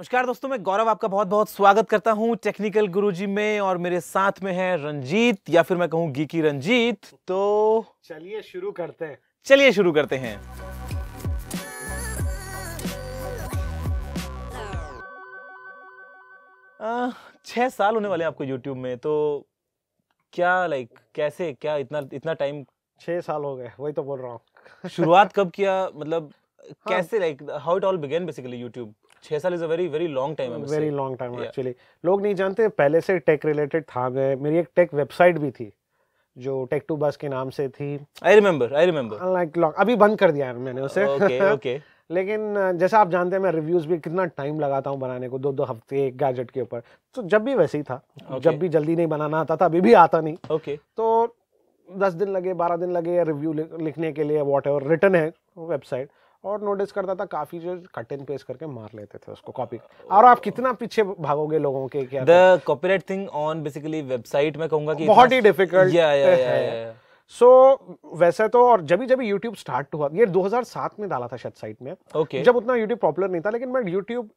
नमस्कार दोस्तों, मैं गौरव आपका बहुत बहुत स्वागत करता हूं टेक्निकल गुरुजी में। और मेरे साथ में है रंजीत, या फिर मैं कहूं गीकी रंजीत। तो चलिए शुरू करते हैं। चलिए शुरू करते हैं। आ, 6 साल होने वाले हैं आपको YouTube में, तो क्या कैसे क्या इतना टाइम 6 साल हो गए, वही तो बोल रहा हूँ। शुरुआत कब किया, मतलब हाँ, कैसे how it all began basically YouTube? 6 साल is a very very long time. Very long time actually. लोग नहीं जानते, पहले से टेक रिलेटेड था। मेरी एक टेक वेबसाइट भी थी जो टेक टू बस के नाम से थी। आई रिमेम्बर लाइक अभी बंद कर दिया है मैंने उसे। ओके लेकिन जैसा आप जानते हैं, मैं रिव्यूज भी कितना टाइम लगाता हूँ बनाने को, 2-2 हफ्ते एक गैजेट के ऊपर। तो जब भी वैसे ही था, जब भी जल्दी नहीं बनाना आता था, अभी भी आता नहीं। ओके तो 10 दिन लगे, 12 दिन लगे रिव्यू लिखने के लिए, वॉट एवर रिटन है वेबसाइट। और नोटिस करता था काफी जो कट एंड पेस्ट करके मार लेते थे उसको कॉपी। और आप कितना पीछे भागोगे लोगों के, क्या the copyright thing on basically website में कहूंगा कि बहुत ही डिफिकल्ट है। सो वैसे तो, और जब YouTube स्टार्ट हुआ, ये 2007 में डाला था शायद साइट में। ओके जब उतना YouTube पॉपुलर नहीं था, लेकिन मैं YouTube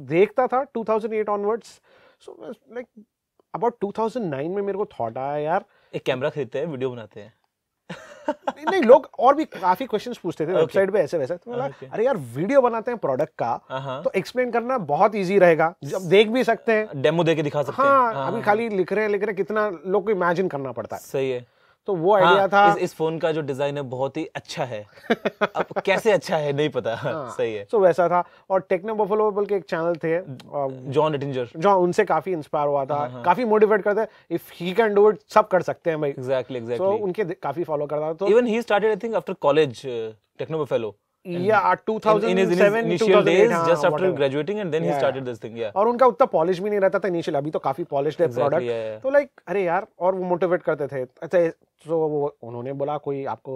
देखता था 2008 ऑनवर्ड्स। सो लाइक अबाउट 2009 में मेरे को थॉट आया, यार एक कैमरा खरीदते हैं, वीडियो बनाते हैं। नहीं, लोग और भी काफी क्वेश्चंस पूछते थे वेबसाइट पे ऐसे वैसे। तो बोला, अरे यार वीडियो बनाते हैं प्रोडक्ट का, तो एक्सप्लेन करना बहुत इजी रहेगा, जब देख भी सकते हैं, डेमो दे के दिखा सकते हैं। हाँ, अभी खाली लिख रहे हैं, कितना लोग को इमेजिन करना पड़ता है। सही है। तो वो आइडिया था। इस फोन का जो डिजाइन है बहुत ही अच्छा है। अब कैसे अच्छा है नहीं पता। सही है। तो वैसा था। और टेक्नो बफेलो बोल के एक चैनल थे, जॉन एटिंजर, जो उनसे काफी इंस्पायर हुआ था। काफी मोटिवेट करते, if he can do it, सब कर सकते हैं भाई। एग्जैक्टली तो उनके काफी फॉलो करता था। तो even he started I think after college Techno Buffalo. Yeah, 2007, in his initial 2008, days, हाँ, just after whatever. graduating, and then he started this thing. और उनका उतना पॉलिश भी नहीं रहता था इनिशियल, अभी तो काफी पॉलिश्ड है प्रोडक्ट। तो लाइक अरे यार, और वो मोटिवेट करते थे। अच्छा, तो वो उन्होंने बोला कोई आपको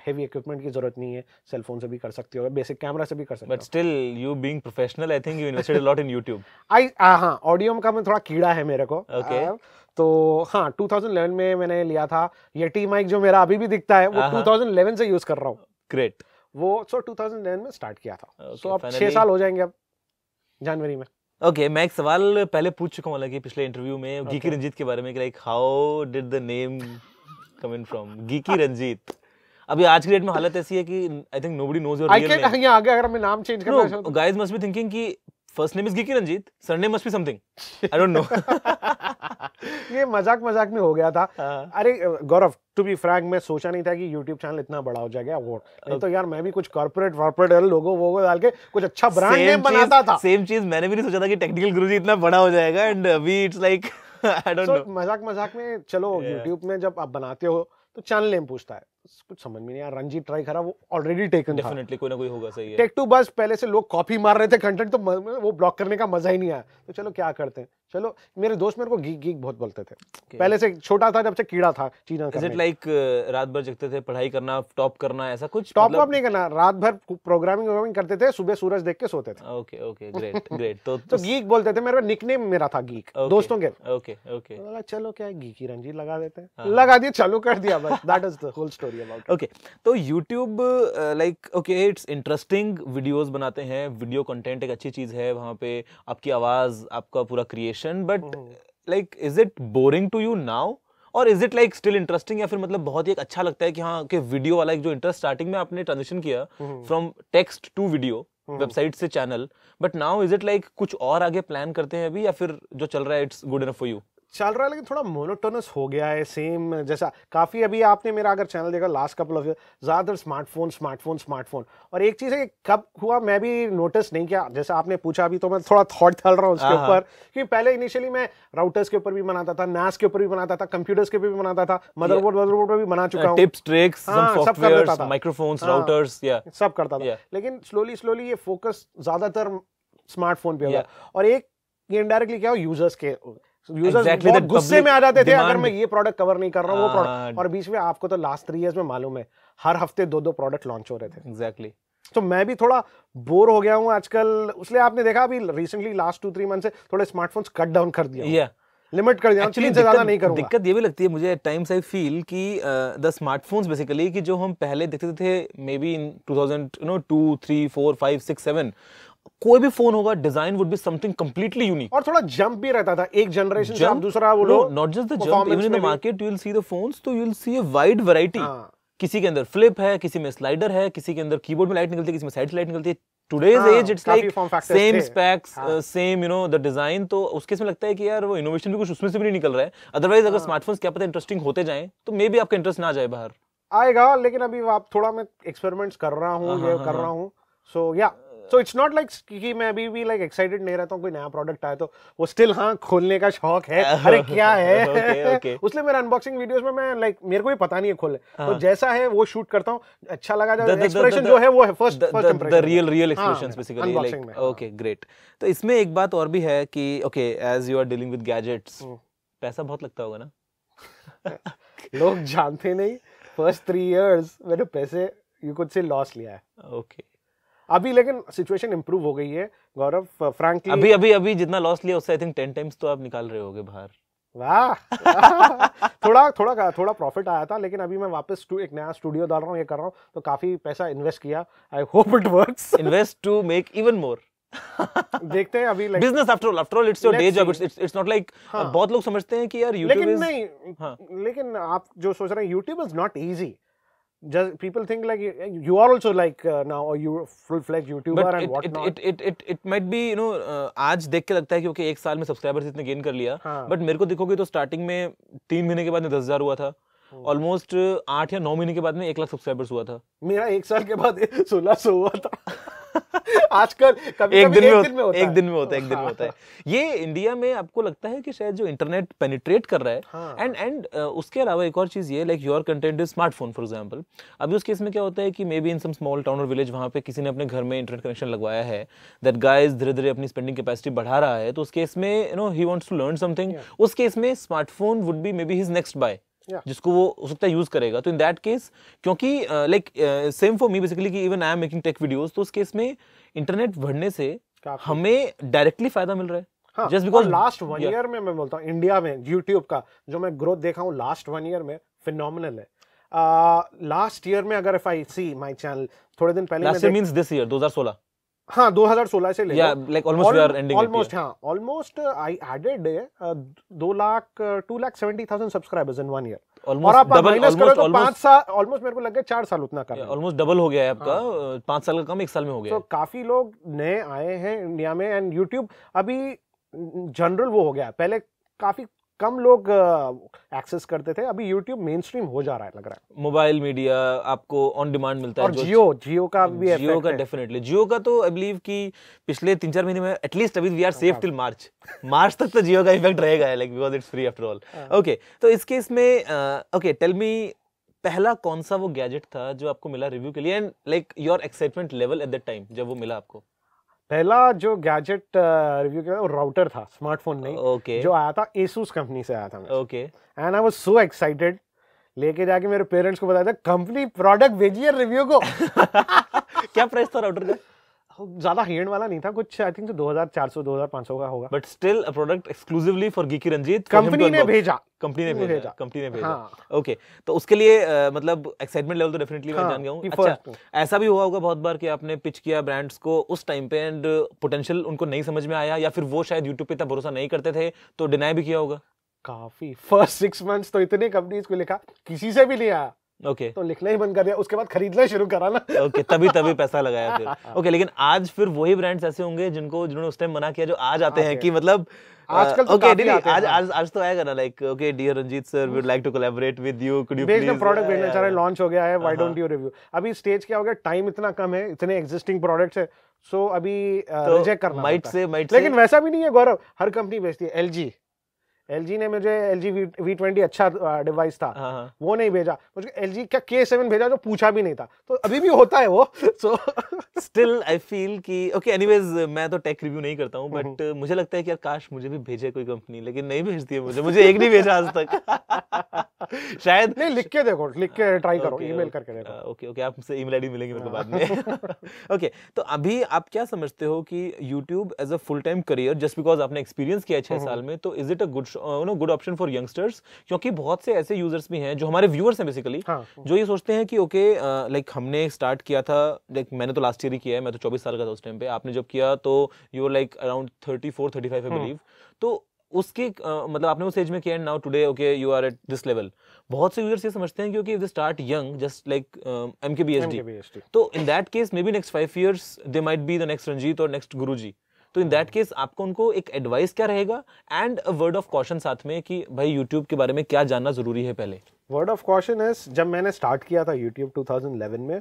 हेवी इक्विपमेंट की जरूरत नहीं है, सेल फोन से भी कर सकते हो, बेसिक कैमरा से भी कर सकते हो। But still, you being professional, I think you invested a lot in YouTube. हाँ, ऑडियो का मैं थोड़ा कीड़ा है मेरे को। Okay. तो हाँ, 2011 में मैंने लिया था ये टी माइक, जो मेरा अभी भी दिखता है, वो 2011 से यूज कर रहा हूँ। Great. वो 2011 में स्टार्ट किया था। सो अब 6 साल हो जाएंगे अब जनवरी में। ओके, मैं एक सवाल पहले पूछ चुका हूँ हालांकि पिछले इंटरव्यू में गीकी रंजीत के बारे में, कि like how did the name come in from Geeky Ranjit? अभी आज की डेट में हालत ऐसी है कि I think nobody knows your real name. यहाँ आगे अगर मैं नाम चेंज करना चाहूँ तो गाइस मस्ट बी थिंकिंग कि first name is Geeky Ranjit, surname must be something, I don't know. ये मजाक में हो गया था। अरे गौरव, टू बी फ्रैंक, मैं सोचा नहीं था कि YouTube चैनल इतना बड़ा हो जाएगा। वो नहीं तो यार, मैं भी कुछ कॉर्पोरेट लोगो वो डाल के कुछ अच्छा ब्रांड नेम बनाता था। सेम चीज मैंने भी नहीं सोचा था कि टेक्निकल गुरुजी इतना बड़ा हो जाएगा, एंड अभी it's like I don't no. मजाक में चलो, YouTube में जब आप बनाते हो तो चैनल नेम पूछता है, कुछ समझ में नहीं आया। रंजीत ट्राई करा, वो ऑलरेडी टेकन था। डेफिनेटली कोई ना कोई होगा। सही है। टेक टू बस पहले से लोग कॉपी मार रहे थे कंटेंट, तो वो ब्लॉक करने का मजा ही नहीं आया। तो चलो क्या करते हैं, चलो मेरे दोस्त मेरे को गीक बहुत बोलते थे। पहले से छोटा था, जब से कीड़ा था चीना करने। इज इट लाइक रात भर जगते थे, पढ़ाई करना, टॉप करना, ऐसा कुछ? टॉप अप नहीं करना, रात भर प्रोग्रामिंग करते थे, सुबह सूरज देख के सोते थे। Okay great. तो गीक बोलते थे, मेरा निकनेम मेरा था गीक, दोस्तों के। ओके चलो क्या है, गीकी रंजीत लगा देते हैं, लगा दिया, चालू कर दिया, बस that is the whole story about. Okay, तो YouTube like okay, it's interesting, videos बनाते हैं, वीडियो कंटेंट एक अच्छी चीज है, वहां पे आपकी आवाज, आपका पूरा creation, but like is it boring to you now, और is it like still interesting, या फिर मतलब बहुत ही एक अच्छा लगता है कि हाँ, कि वीडियो वाला एक जो इंटरेस्ट स्टार्टिंग में आपने ट्रांजिशन किया from text to video, website से channel, but now is it like कुछ और आगे प्लान करते हैं अभी, या फिर जो चल रहा है it's good enough for you? चल रहा है, लेकिन थोड़ा मोनोटोनस हो गया है, सेम जैसा काफी। अभी आपने मेरा अगर चैनल देखा लास्ट कपल ऑफ ईयर, ज्यादातर स्मार्टफोन। और एक चीज है कि कब हुआ मैं भी नोटिस नहीं किया, जैसा आपने पूछा अभी, तो मैं थोड़ा थॉट चल रहा हूँ उसके ऊपर। कि पहले इनिशियली मैं राउटर्स के ऊपर भी बनाता था, NAS के ऊपर भी बनाता था, कंप्यूटर्स के ऊपर भी बनाता था, मदरबोर्ड पे भी बना चुका हूँ, tips, tricks, softwares, microphones, routers, सब करता था। लेकिन स्लोली ये फोकस ज्यादातर स्मार्टफोन पे हो गया। और एक ये इनडायरेक्टली क्या हो, यूजर्स बहुत गुस्से में आ जाते थे अगर मैं ये प्रोडक्ट कवर नहीं कर रहा हूँ, वो प्रोडक्ट। और बीच में आपको तो लास्ट 3 इयर्स में मालूम है, हर हफ्ते 2 प्रोडक्ट लॉन्च हो रहे थे। एग्जैक्टली। तो मैं भी थोड़ा बोर हो गया हूँ आजकल, इसलिए आपने देखा अभी रिसेंटली लास्ट 2-3 मंथ से थोड़े स्मार्टफोन्स कट डाउन कर दिया, लिमिट कर दिया। एक्चुअली ज्यादा नहीं करूंगा। दिक्कत ये भी लगती है मुझे एट टाइम्स, आई फील कि द स्मार्टफोन्स बेसिकली, कि जो हम पहले देखते थे मे बी इन 2002, 3, 4, 5, 6, 7, कोई भी फोन होगा, design would be something completely unique, और थोड़ा जंप भी रहता था एक जनरेशन से आप दूसरा वो लो। Not just the jump, even in the market you will see the phones, तो you will see a wide variety. किसी के अंदर फ्लिप है, किसी में स्लाइडर है, किसी के अंदर कीबोर्ड में लाइट निकलती है, किसी में साइड से लाइट निकलती है। Today's age it's like same specs, same you know the design. तो उसके इसमें लगता है कि यार वो इनोवेशन भी कुछ उसमें से भी नहीं निकल रहा है। अदरवाइज अगर स्मार्टफोन्स क्या पता इंटरेस्टिंग होते जाएं तो मे बी आपका इंटरेस्ट ना जाए बाहर आएगा, लेकिन अभी आप थोड़ा मैं एक्सपेरिमेंट्स कर रहा हूँ, ये कर रहा हूँ। सो या सो इट्स नॉट लाइक कि मैं अभी भी लाइक एक्साइटेड नहीं रहता हूँ कोई नया प्रोडक्ट आए तो वो स्टिल हाँ खोलने का शौक है। अरे क्या है उसलिए मेरे अनबॉक्सिंग वीडियोस में मैं लाइक मेरे को भी पता नहीं है खोले, तो जैसा है वो शूट करता हूँ, अच्छा लगा जाए। एक्सप्रेशन जो है वो है first impression, the real expressions basically, like okay great. तो इसमें एक बात और भी है कि okay as you are dealing with gadgets, पैसा बहुत लगता होगा ना? लोग जानते नहीं, फर्स्ट 3 years मैंने पैसे यू कुड से लॉस लिया है। ओके अभी लेकिन सिचुएशन इंप्रूव हो गई है गौरव, फ्रैंकली। अभी जितना लॉस लिया उससे आई थिंक 10 times तो आप निकाल रहे होगे बाहर। वाह थोड़ा प्रॉफिट आया था, लेकिन अभी मैं वापस एक नया स्टूडियो डाल रहा हूँ, ये कर रहा हूँ, तो काफी पैसा इन्वेस्ट किया। I hope it works. Invest to make even more. देखते हैं अभी like business after all it's your day job, it's not like बहुत लोग समझते हैं कि यार यूट्यूब लेकिन नहीं, लेकिन आप जो सोच रहे हैं YouTube is not easy. Just people think like you are also like now you full-fledged YouTuber and whatnot. It might be you know आज देख के लगता है कि ओके एक साल में सब्सक्राइबर्स इतने गेन कर लिया, बट मेरे को देखोगे तो स्टार्टिंग में 3 महीने के बाद में 10,000 हुआ था, ऑलमोस्ट 8 या 9 महीने के बाद में 1 लाख सब्सक्राइबर्स हुआ था। मेरा 1 साल के बाद 1600 हुआ था। आजकल कभी एक दिन में होता है। ये इंडिया में आपको लगता है कि शायद जो इंटरनेट पेनिट्रेट कर रहा है, एंड उसके अलावा एक और चीज ये like your content is smartphone for example. अभी उस केस में क्या होता है कि maybe in some small town और विलेज वहां पे किसी ने अपने घर में इंटरनेट कनेक्शन लगवाया है, दैट गाइस धीरे धीरे अपनी स्पेंडिंग कैपेसिटी बढ़ा रहा है, तो उस केस में you know he wants to learn something, उस केस में smartphone would be maybe his next buy, जिसको वो हो सकता है यूज करेगा। तो इन दैट केस, क्योंकि like same for me basically कि even I am making tech videos, तो उस केस में इंटरनेट बढ़ने से हमें डायरेक्टली फायदा मिल रहा है। जस्ट बिकॉज़ लास्ट 1 ईयर में मैं बोलता हूँ इंडिया में यूट्यूब का जो मैं ग्रोथ देखा हूँ लास्ट 1 ईयर में फिनोमिनल है। लास्ट ईयर में अगर if I see my channel, थोड़े दिन पहले last year means this year 2016, हाँ 2016 से ले like almost we are ending almost, हाँ almost I added 2,70,000 subscribers in 1 year. और आप माइनस करो तो 5 साल, ऑलमोस्ट मेरे को लग गया 4 साल उतना कर, ऑलमोस्ट डबल हो गया है आपका। 5 साल का काम 1 साल में हो गया। तो काफी लोग नए आए हैं इंडिया में, एंड यूट्यूब अभी जनरल वो हो गया। पहले काफी कम लोग एक्सेस करते थे, अभी YouTube मेन स्ट्रीम हो जा रहा है लग रहा है। मोबाइल मीडिया आपको ऑन डिमांड मिलता है, और जियो का भी जियो का डेफिनेटली, जियो का तो आई बिलीव कि पिछले 3-4 महीने में एटलीस्ट अभी we are safe till March तक तो जियो का इफेक्ट रहेगा, like because it's free after all. Okay, तो इस केस में ओके टेल मी, पहला कौन सा वो गैजेट था जो आपको मिला रिव्यू के लिए, and like your excitement level at that time जब वो मिला आपको? पहला जो गैजेट रिव्यू किया वो राउटर था, स्मार्टफोन नहीं, जो आया था Asus कंपनी से आया था। Okay, and I was so excited, लेके जाके मेरे पेरेंट्स को बताया था कंपनी प्रोडक्ट भेजिए रिव्यू को। क्या प्राइस था राउटर का? ज्यादा हाई-एंड वाला नहीं था, कुछ आई थिंक 2,400 2,500 का होगा, but still a product exclusively for Geeky Ranjit. Company ने भेजा। ओके, तो उसके लिए मतलब एक्साइटमेंट लेवल तो डेफिनेटली मैं जान गया हूं। अच्छा, ऐसा भी हुआ होगा बहुत बार कि आपने पिच किया ब्रांड्स को उस टाइम पे एंड पोटेंशियल उनको नहीं समझ में आया, या फिर वो शायद यूट्यूब पे इतना भरोसा नहीं करते थे तो डिनाई भी किया होगा? काफी, फर्स्ट 6 months तो इतने कंपनीज को लिखा, किसी से भी नहीं आया। ओके, तो लिखना ही बंद कर दिया, उसके बाद खरीदना शुरू करा ना। ओके, तभी पैसा लगाया फिर। ओके, लेकिन आज फिर वही ब्रांड्स ऐसे होंगे जिन्होंने उस टाइम मना किया, जो आज आते हैं कि मतलब आजकल तो ओके आज तो आएगा ना, like okay dear Ranjit sir, we would like to collaborate with you, could you please product भेजना चाह रहे हैं, लॉन्च हो गया है, व्हाई डोंट यू रिव्यू। अभी स्टेज क्या हो गया, टाइम इतना कम है, इतने एग्जिस्टिंग प्रोडक्ट्स है, सो अभी रिजेक्ट करना माइट से। लेकिन वैसा भी नहीं है गौरव, हर कंपनी बेचती है। LG ने मुझे LG V20 अच्छा डिवाइस था, वो नहीं भेजा मुझे, LG का K7 भेजा जो पूछा भी नहीं था, तो अभी भी होता है वो। सो स्टिल आई फील कि ओके, एनीवेज मैं तो टेक रिव्यू नहीं करता हूँ, बट मुझे लगता है कि यार काश मुझे भी भेजे कोई कंपनी, लेकिन नहीं भेजती है मुझे एक नहीं भेजा आज तक। शायद नहीं, लिख के देखो, लिख के ट्राई करो, Okay, ईमेल करके देखो। ओके ओके, आपसे ईमेल आईडी मिलेगी मेरे को बाद में। ओके, तो अभी आप क्या समझते हो कि YouTube as a full time career, just because आपने एक्सपीरियंस किया है 6 साल में, तो is it a good option for youngsters? क्योंकि बहुत से ऐसे यूजर्स भी हैं जो हमारे व्यूअर्स हैं बेसिकली, हाँ, जो ये सोचते हैं कि ओके लाइक हमने स्टार्ट किया था, लाइक मैंने तो लास्ट ईयर ही किया है, मैं तो 24 साल का था उस टाइम पे, आपने जब किया तो you were like around 34-35 I believe, तो उसके मतलब आपने उस एज में किया, and now today okay you are at this level. बहुत से यूजर्स ये समझते हैं क्योंकि they start young, just like MKBHD, MKBHD। तो in that case maybe next 5 years they might be the next Ranjit और नेक्स्ट गुरुजी। तो इन दैट केस आपको उनको एक एडवाइस क्या रहेगा, and a word of caution साथ में कि भाई यूट्यूब के बारे में क्या जानना जरूरी है पहले? वर्ड ऑफ कॉशन इज, जब मैंने स्टार्ट किया था यूट्यूब 2011 में,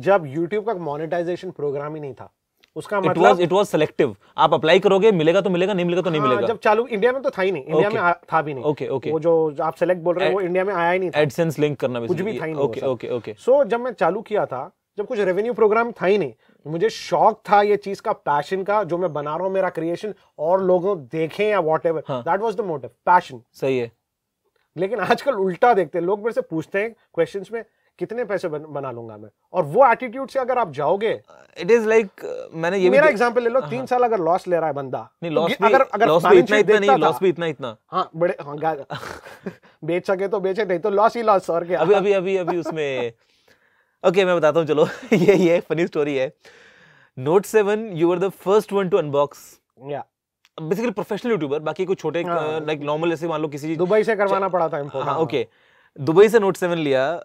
जब यूट्यूब का मोनेटाइजेशन प्रोग्राम ही नहीं था, उसका मतलब इट वाज सेलेक्टिव, आप अप्लाई करोगे, मिलेगा तो मिलेगा, नहीं मिलेगा तो नहीं मिलेगा। जब चालू इंडिया में तो था ही नहीं, इंडिया में था भी नहीं। ओके ओके, वो जो आप सेलेक्ट बोल रहे हैं वो इंडिया में आया ही नहीं था, एडसेंस लिंक करना कुछ भी था ही नहीं। Okay okay okay. सो जब मैं चालू किया था, जब कुछ रेवेन्यू प्रोग्राम था ही नहीं, मुझे शौक था ये चीज का, पैशन का, जो मैं बना रहा हूँ मेरा क्रिएशन और लोगों देखें या whatever, that was the motive, passion. सही है। लेकिन आजकल उल्टा देखते हैं लोग, मेरे से पूछते हैं क्वेश्चंस में कितने पैसे बना लूंगा मैं, और वो एटीट्यूड से अगर आप जाओगे, इट इज लाइक मैंने ये मेरा एग्जांपल ले लो, 3 साल अगर लॉस ले रहा है बंदा, नहीं लॉस भी, अगर लॉस भी इतना नहीं, लॉस भी इतना हाँ बड़े, हाँ बेच सके तो बेचे, नहीं तो लॉस ही लॉस। और क्या अभी उसमें ओके मैं बताता हूँ, चलो ये फनी स्टोरी है। Note 7 you were the first one to unbox, या बेसिकली प्रोफेशनल यूट्यूबर, बाकी कोई छोटे लाइक नॉर्मल ऐसे मान लो किसी दुबई से करवाना पड़ा था इंपोर्ट। हाँ ओके, दुबई से Note 7 लिया,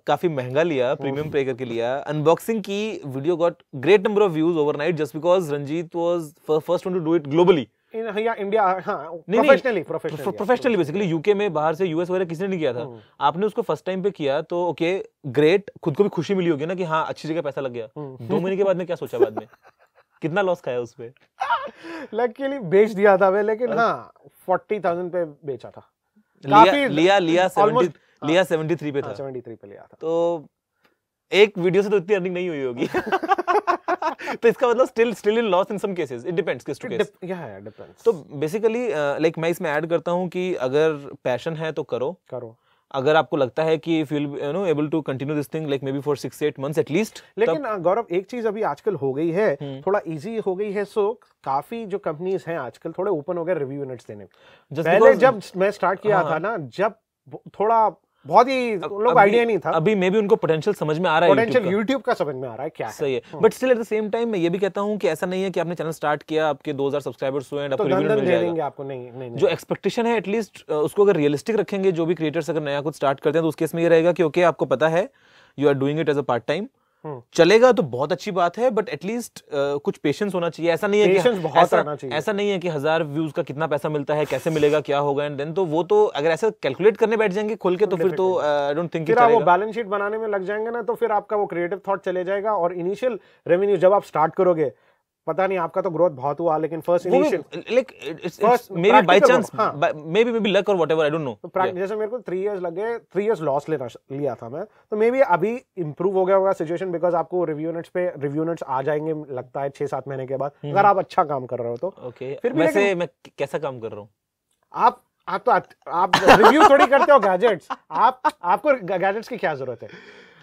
काफी महंगा लिया, प्रीमियम पे करके लिया, अनबॉक्सिंग की, video got great number of views overnight just because Ranjit was first one to do it globally. India, हाँ, प्रोफेशनली बेसिकली यूके में, बाहर से यूएस वगैरह किसी ने नहीं किया था, आपने उसको फर्स्ट टाइम पे किया, तो ओके ग्रेट, खुद को भी खुशी मिली होगी ना कि हाँ अच्छी जगह पैसा लग गया। 2 महीने के बाद में क्या सोचा बाद में, कितना लॉस खाया उसमें? लकीली बेच दिया था मैं, लेकिन हाँ 40,000 पे बेचा था। लिया 73 पे था, 73 पे लिया था। तो एक वीडियो से तो इतनी अर्निंग नहीं हुई होगी। तो इसका मतलब still in loss in some cases, it depends case to case. या डिपेंड्स। तो बेसिकली लाइक मैं इसमें ऐड करता हूँ कि अगर पैशन है तो करो। अगर आपको लगता है कि if you will you know able to continue this thing like maybe for 6-8 months at least. लेकिन गौरव, एक चीज अभी आजकल हो गई है, थोड़ा इजी हो गई है, सो काफी जो कंपनीज हैं आजकल थोड़े ओपन हो गए रिव्यू यूनिट्स देने। पहले जब मैं स्टार्ट किया था ना, जब थोड़ा बहुत ही लोग आइडिया नहीं था, अभी मे बी उनको पोटेंशियल समझ में आ रहा है, पोटेंशियल यूट्यूब का समझ में आ रहा है क्या है। सही है, but still at the same time मैं ये भी कहता हूँ कि ऐसा नहीं है कि आपने चैनल स्टार्ट किया, आपके 2000 सब्सक्राइबर्स हुए एंड आपको रिव्यू मिल जाएगा आपको। नहीं, जो एक्सपेक्टेशन है एटलीस्ट उसको अगर रियलिस्टिक रखेंगे, जो भी क्रिएटर्स अगर नया कुछ स्टार्ट करते हैं, तो उस केस में ये रहेगा कि ओके आपको पता है you are doing it as a part time, चलेगा तो बहुत अच्छी बात है, बट एटलीस्ट कुछ पेशेंस होना चाहिए। ऐसा नहीं है कि ऐसा नहीं है कि 1000 व्यूज का कितना पैसा मिलता है, कैसे मिलेगा, क्या होगा, एंड देन तो वो तो अगर ऐसा कैलकुलेट करने बैठ जाएंगे खोल के, तो फिर तो आई डोंट थिंक फिर आप वो बैलेंस शीट बनाने में लग जाएंगे ना, तो फिर आपका वो क्रिएटिव थॉट चले जाएगा, और इनिशियल रेवेन्यू जब आप स्टार्ट करोगे, पता नहीं आपका तो ग्रोथ बहुत हुआ, लेकिन first initial like it's may be by chance, may be luck और व्हाटएवर, आई डोंट नो। जैसे मेरे को 3 इयर्स लगे, 3 इयर्स लॉस लिया था मैं, तो मे बी अभी इंप्रूव हो गया होगा सिचुएशन, बिकॉज आपको रिव्यू यूनिट्स आ जाएंगे लगता है 6-7 महीने के बाद, अगर आप अच्छा काम कर रहे हो तो। ओके, फिर वैसे मैं कैसा काम कर रहा हूँ? आप रिव्यू थोड़ी करते हो गैजेट्स, आपको गैजेट्स की क्या जरूरत है?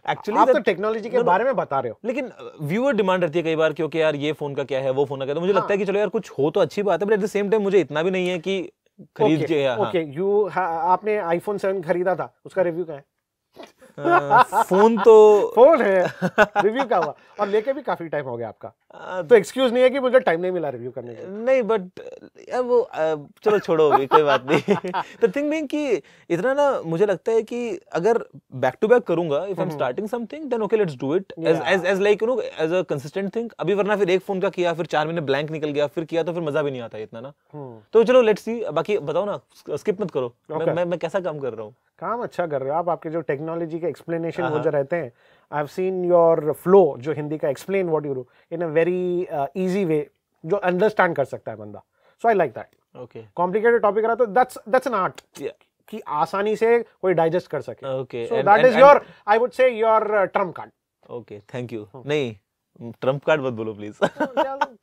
एक्चुअली आप तो टेक्नोलॉजी के बारे में बता रहे हो, लेकिन व्यूअर डिमांड रहती है कई बार, क्योंकि यार ये फोन का क्या है, वो फोन का क्या है, तो मुझे लगता है कि चलो यार कुछ हो तो अच्छी बात है, but at the same time मुझे इतना भी नहीं है कि खरीद के। ओके, आपने आईफोन 7 खरीदा था, उसका रिव्यू क्या है? फोन है, रिव्यू का हुआ, और लेके भी काफी टाइम हो गया आपका, तो एक्सक्यूज नहीं है कि मुझे टाइम नहीं मिला रिव्यू करने का। नहीं, बट वो चलो छोड़ो, भी कोई बात नहीं। द थिंग बीइंग कि इतना ना मुझे लगता है कि अगर बैक टू बैक करूंगा, if I am starting something, then okay let's do it as like you know as a consistent thing. अभी वरना फिर एक फोन का किया, फिर 4 महीने ब्लैंक निकल गया, फिर किया, तो फिर मजा भी नहीं आता इतना ना। तो चलो लेट्स सी, बाकी बताओ ना, स्किप मत करो, मैं कैसा काम कर रहा हूँ। काम अच्छा कर रहे हो आप, आपके जो टेक्नोलॉजी के एक्सप्लेनेशन वो जो रहते हैं, I have seen your flow, जो हिंदी का explain what you do in a very easy way, जो अंडरस्टैंड कर सकता है बंदा, so I like that. Okay, complicated topic रहा तो दैट्स एन आर्ट कि आसानी से कोई डाइजेस्ट कर सके। Okay, so that is your, I would say your Trump card. Okay, thank you. नहीं, ट्रम्प कार्ड मत बोलो प्लीज।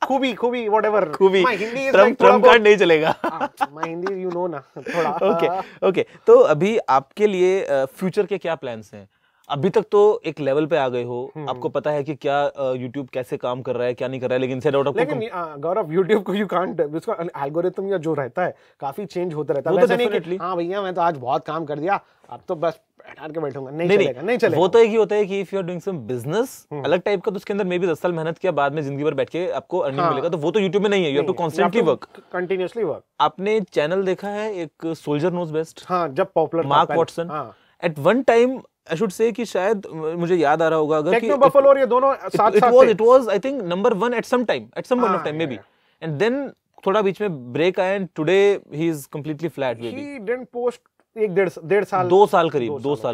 खूबी खूबी व्हाटएवर, खूबी, my Hindi is Trump card नहीं चलेगा। माय हिंदी यू नो ना थोड़ा। ओके, तो अभी आपके लिए फ्यूचर के क्या प्लान्स हैं? अभी तक तो एक लेवल पे आ गए हो, आपको पता है कि क्या YouTube कैसे काम कर रहा है क्या नहीं कर रहा है, लेकिन इनसाइड आउट आपको लेकिन गौरव YouTube को यू कांट, उसका एल्गोरिथम या जो रहता है काफी चेंज होता रहता है। वो तो वैसे नहीं कि definitely। हाँ भैया मैं तो आज बहुत काम कर दिया, अब तो बस बैठ के बैठूंगा, नहीं चलेगा, नहीं चलेगा। वो तो एक ही होता है कि if you are doing some business अलग टाइप का, तो उसके अंदर मे बी 10 साल मेहनत किया, बाद में जिंदगी भर बैठ के आपको अर्निंग मिलेगा, तो वो तो YouTube में नहीं है, you have to constantly work, continuously work. आपने चैनल देखा है एक सोल्जर नोज बेस्ट, हाँ जब popular Mark Watson, at one time I should say कि शायद मुझे याद आ रहा होगा अगर टेक्नो बफलो और ये दोनों साथ साथ थे। It was I think number 1 at some time, at some point of time maybe, and then थोड़ा बीच में ब्रेक आया and today he is completely flat. He didn't post एक डेढ़ साल, 2 साल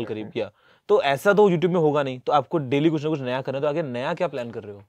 करीब किया। तो ऐसा तो YouTube में होगा नहीं, तो आपको डेली कुछ ना कुछ नया करना है, तो आगे नया क्या प्लान कर रहे हो?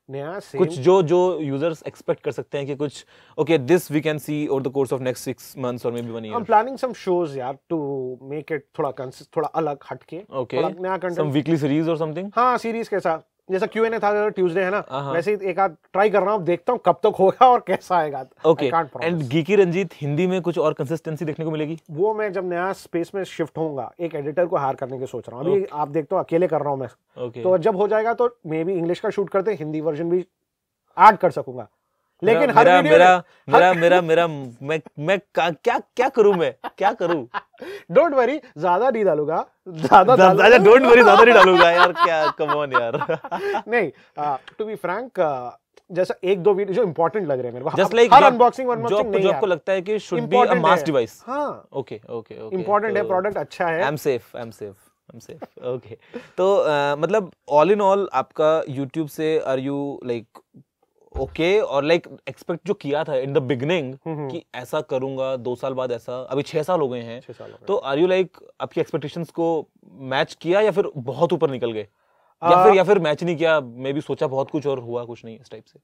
नया कुछ जो यूजर्स एक्सपेक्ट कर सकते हैं कि कुछ okay this we can see over the course of next 6 months और maybe 1 year. I am planning some shows यार टू मेक इट थोड़ा अलग हटके, ओके, नया कंटेंट, सम वीकली सीरीज और समथिंग। हाँ सीरीज के साथ, जैसा Q&A था ट्यूसडे है ना, वैसे ही एक आध ट्राई कर रहा हूँ, देखता हूँ कब तक होगा और कैसा आएगा। Okay, and Geeky Ranjit Hindi में कुछ और कंसिस्टेंसी देखने को मिलेगी? वो मैं जब नया स्पेस में शिफ्ट होऊंगा एक एडिटर को हायर करने की सोच रहा हूँ। अभी आप देखते हो अकेले कर रहा हूँ मैं, तो जब हो जाएगा तो मे बी इंग्लिश का शूट करते, हिंदी वर्जन भी ऐड कर सकूंगा। लेकिन हर वीडियो मैं क्या करूं? डोंट वरी, ज्यादा नहीं डालूंगा, डोंट वरी ज्यादा नहीं डालूंगा यार, क्या कम ऑन यार। नहीं, टू बी फ्रैंक, जैसा एक दो वीडियो जो इंपॉर्टेंट लग रहे हैं मेरे को, जस्ट लाइक हर अनबॉक्सिंग नहीं, जो आपको लगता है कि should be a mass device. हां ओके इंपॉर्टेंट है, प्रोडक्ट अच्छा है, आई एम सेफ ओके। तो मतलब ऑल इन ऑल आपका YouTube से आर यू लाइक ओके, और लाइक एक्सपेक्ट जो किया था इन द बिगनिंग कि ऐसा करूंगा 2 साल बाद, ऐसा अभी 6 साल हो गए हैं, तो आर यू लाइक आपकी एक्सपेक्टेशंस को मैच किया या फिर बहुत ऊपर निकल गए, या फिर मैच नहीं किया, मे बी सोचा बहुत कुछ और हुआ कुछ नहीं, इस टाइप से?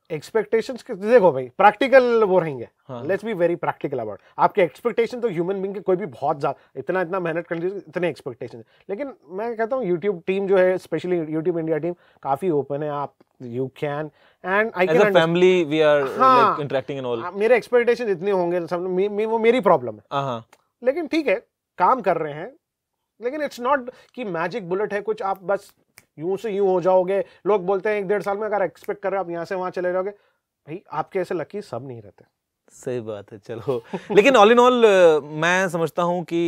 एक्सपेक्टेशंस देखो भाई, प्रैक्टिकल वो रहेंगे, let's be very practical about. आपके एक्सपेक्टेशन तो ह्यूमन बीइंग के कोई भी बहुत ज्यादा इतना मेहनत कर लीजिए, इतने एक्सपेक्टेशन, लेकिन मैं कहता हूँ YouTube टीम जो है, स्पेशली YouTube इंडिया टीम काफी ओपन है, आप you can and I can, as a family we are like interacting and all. मेरे एक्सपेक्टेशन इतने होंगे सब, वो मेरी प्रॉब्लम है, लेकिन ठीक है काम कर रहे हैं, लेकिन इट्स नॉट कि मैजिक बुलेट है कुछ, आप बस यूं से यूं हो जाओगे। लोग बोलते हैं 1-1.5 साल में अगर एक्सपेक्ट कर रहे हो आप यहाँ से वहां चले जाओगे, भाई आपके ऐसे लकी सब नहीं रहते। सही बात है, चलो। लेकिन ऑल इन ऑल मैं समझता हूँ कि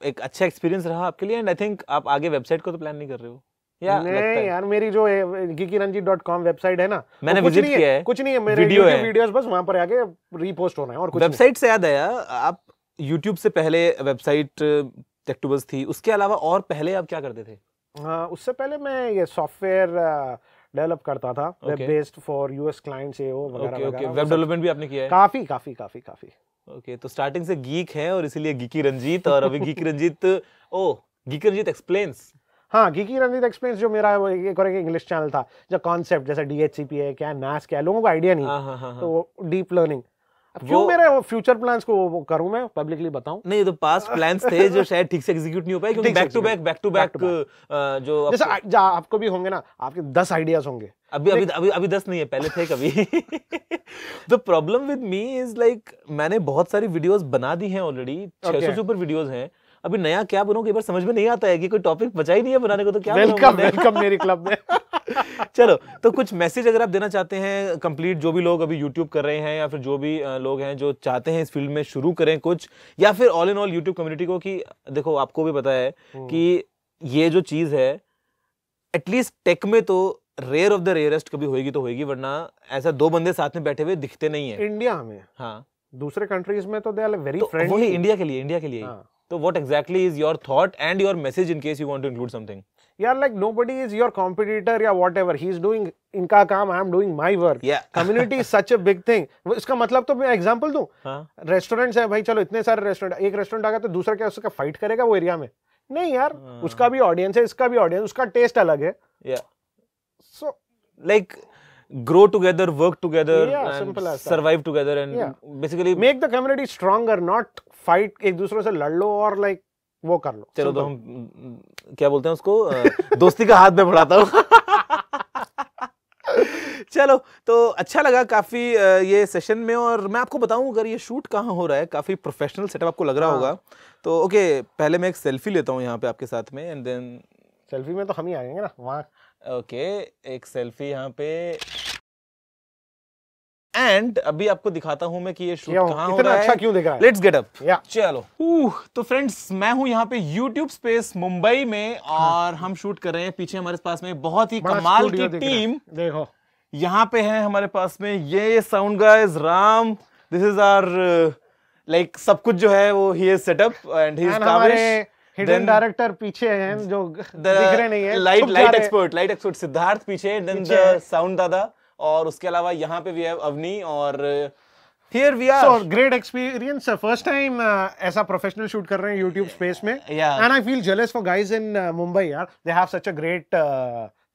एक अच्छा एक्सपीरियंस रहा आपके लिए, एंड आई थिंक आप आगे वेबसाइट को तो प्लान नहीं कर रहे हो या? नहीं यार, मेरी जो geekyranjit.com वेबसाइट है ना, मैंने विजिट किया है, कुछ नहीं है, मेरे वीडियोस बस वहां पर आके रीपोस्ट होना है और कुछ। वेबसाइट से याद आया, आप YouTube से पहले वेबसाइट टेक्टूबस थी, उसके अलावा और पहले आप क्या करते थे? हाँ, उससे पहले मैं ये सॉफ्टवेयर डेवलप करता था, web based for US clients वगैरह वगैरह। वेब डेवलपमेंट भी आपने किया है? काफी। ओके, तो स्टार्टिंग से गीक है और इसीलिए गीकी रंजीत, और अभी Geeky Ranjit Geeky Ranjit explains. हाँ, गीकी रंजीत एक्सप्लेन्स जो मेरा एक और एक इंग्लिश चैनल था, जो कॉन्सेप्ट जैसा DHCP है क्या, NAS क्या, लोगों को आइडिया नहीं, तो डीप लर्निंग। क्यों मेरे फ्यूचर प्लान्स को करूं मैं पब्लिकली बताऊं? नहीं, तो पास्ट प्लान्स थे जो शायद ठीक से एग्जीक्यूट नहीं हो पाए, क्योंकि बैक टू बैक जो जैसे आपको भी होंगे ना, आपके 10 आइडियाज होंगे। अभी 10 नहीं है, पहले थे कभी। The problem with me is like मैंने बहुत सारी वीडियोस बना दी हैं ऑलरेडी, 600 से ऊपर वीडियोस हैं, अभी नया क्या बनाऊं कई बार समझ में नहीं आता है कि कोई टॉपिक बचा ही नहीं है बनाने को, तो क्या वेलकम मेरी क्लब में। चलो, तो कुछ मैसेज अगर आप देना चाहते हैं कंप्लीट, जो भी लोग अभी YouTube कर रहे हैं या फिर जो भी लोग हैं जो चाहते हैं इस फील्ड में शुरू करें कुछ, या फिर all in all YouTube community को, कि देखो आपको भी पता है कि ये जो चीज है एटलीस्ट टेक में तो रेयर ऑफ द रेयरेस्ट कभी होगी तो होगी, वरना ऐसा 2 बंदे साथ में बैठे हुए दिखते नहीं है इंडिया में। हाँ, दूसरे कंट्रीज में तो दे आर वेरी फ्रेंडली। वही इंडिया के लिए तो what exactly is your thought and your message in case you want to include something? यार like nobody is your competitor या whatever, he is doing इनका काम, I am doing my work. Community is such a big thing. इसका मतलब तो मैं example दूं, restaurants है भाई, चलो इतने सारे रेस्टोरेंट, एक रेस्टोरेंट आ गया तो दूसरा क्या उसका फाइट करेगा वो एरिया में? नहीं यार, उसका भी ऑडियंस है, इसका भी ऑडियंस, उसका टेस्ट अलग है। So like grow together, work together, and survive together, and basically make the community stronger, not fight, एक दूसरे से लड़ लो और like वो कर लो। चलो, तो हम क्या बोलते हैं उसको, दोस्ती का हाथ में बढ़ाता हूँ। चलो, तो अच्छा लगा काफी ये सेशन में। और मैं आपको बताऊं, अगर ये शूट कहाँ हो रहा है, काफी प्रोफेशनल सेटअप आपको लग रहा हाँ। होगा। तो ओके, पहले मैं एक सेल्फी लेता हूँ यहाँ पे आपके साथ में, एंड देन सेल्फी में तो हम ही आएंगे ना वहाँ। ओके, एक सेल्फी यहाँ पे। एंड अभी आपको दिखाता हूं मैं कि ये शूट क्यों कहाँ हो इतना रहा अच्छा है। क्यों दिख रहा है? Let's get up. या चलो। तो फ्रेंड्स, मैं हूं यहाँ पे YouTube स्पेस मुंबई में, और हम शूट कर रहे हैं। पीछे हमारे पास में बहुत ही बड़ा कमाल स्टूडियो की दिख रहा है। टीम देखो यहाँ पे है हमारे पास में। ये sound guys Ram, this is our like सब कुछ जो है वो he is setup, and he is and हमारे काविश। हिडन डायरेक्टर पीछे हैं जो दिख रहे नहीं है, लाइट छुप जा लाइट रहे हैं। एक्सपर्ट, लाइट एक्सपर्ट सिद्धार्थ पीछे, देन पीछे द है। साउंड दादा, और उसके अलावा यहाँ पे भी है अवनी, और here we So are. great experience. First time ऐसा प्रोफेशनल शूट कर रहे हैं YouTube स्पेस में. Yeah. And I feel jealous for guys in Mumbai. यार, they have such a great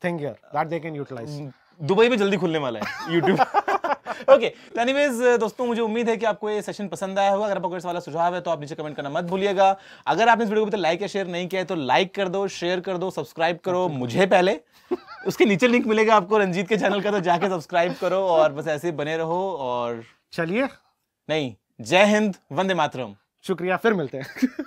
thing here that they can utilize. Dubai में जल्दी खुलने वाला है YouTube। ओके, तो एनीवेज दोस्तों, मुझे उम्मीद है कि आपको ये सेशन पसंद आया होगा। अगर आपको इस वाला सुझाव है तो आप नीचे कमेंट करना मत भूलिएगा। अगर आपने इस वीडियो को लाइक या शेयर नहीं किया है तो लाइक कर दो, शेयर कर दो, सब्सक्राइब करो मुझे पहले। उसके नीचे लिंक मिलेगा आपको रंजीत के चैनल का, तो जाके सब्सक्राइब करो, और बस ऐसे ही बने रहो। और चलिए, नहीं, जय हिंद, वंदे मातरम। शुक्रिया, फिर मिलते हैं।